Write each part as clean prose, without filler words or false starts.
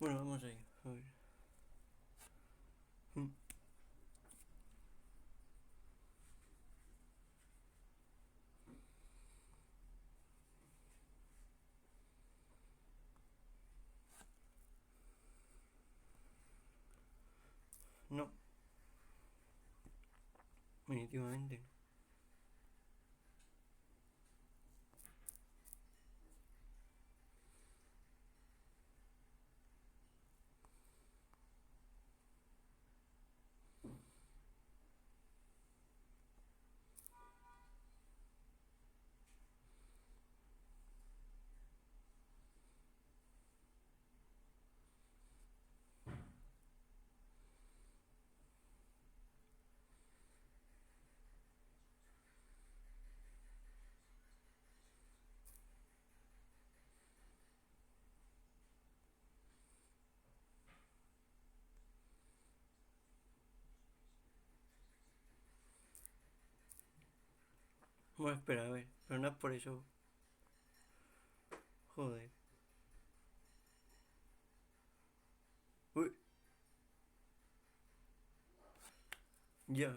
Bueno, vamos ahí. A ver. Mm. No, definitivamente no. Bueno, espera, a ver. Pero no es por eso. Joder. Uy, ya.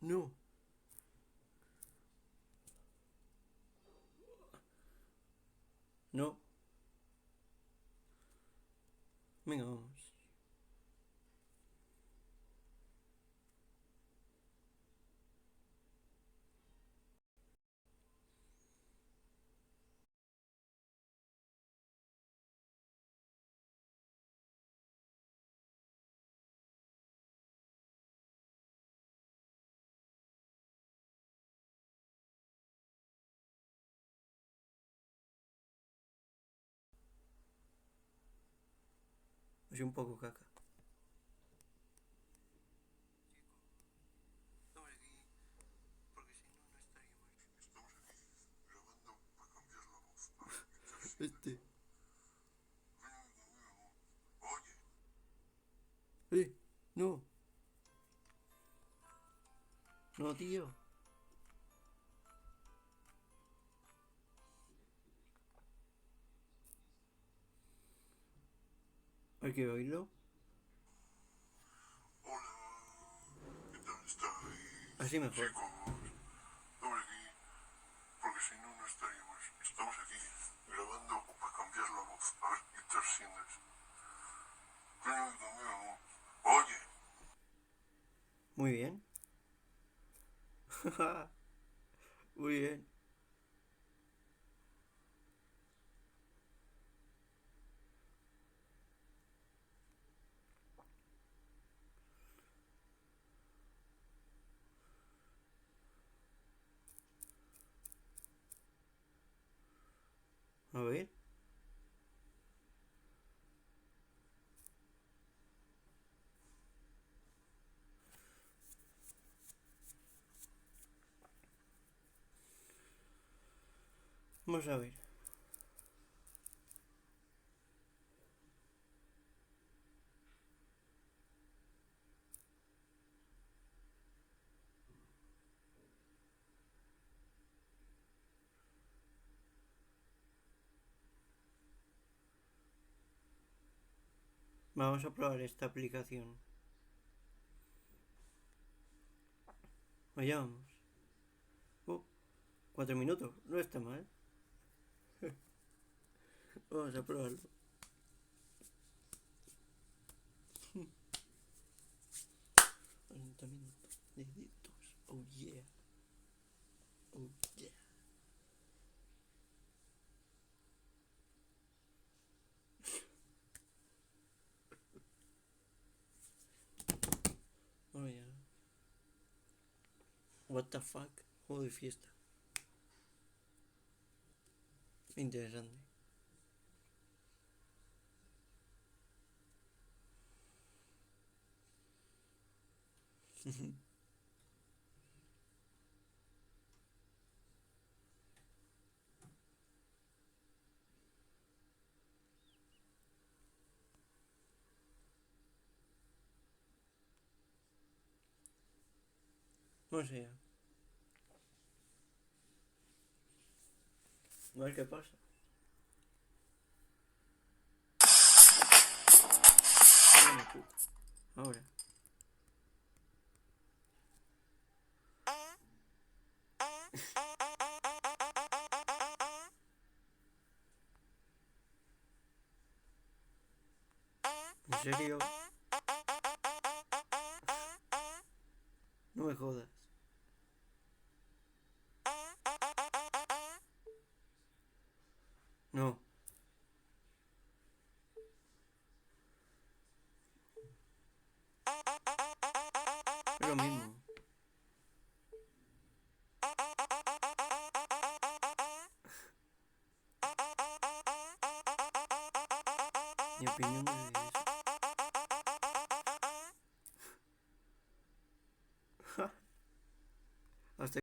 No, no. Venga, vamos. Soy un poco caca. Este. No. No, tío. Hay que oírlo. ¿Qué tal estáis, Así mejor. chicos? Estamos aquí, porque si no, no estaríamos. Estamos aquí grabando para cambiar la voz. A ver qué tal sientes. Oye, Muy bien. Muy bien. A ver. Vamos a ver. Vamos a probar esta aplicación. Allá vamos. Oh, 4 minutos. No está mal. Vamos a probarlo. 40 minutos. Deditos. Oh yeah. Oh yeah. Oh yeah. What the fuck. Juego de fiesta. Interesante. No sé. A ver qué pasa. Ahora. ¿En serio? No me jodas. No. Es lo mismo. Mi opinión es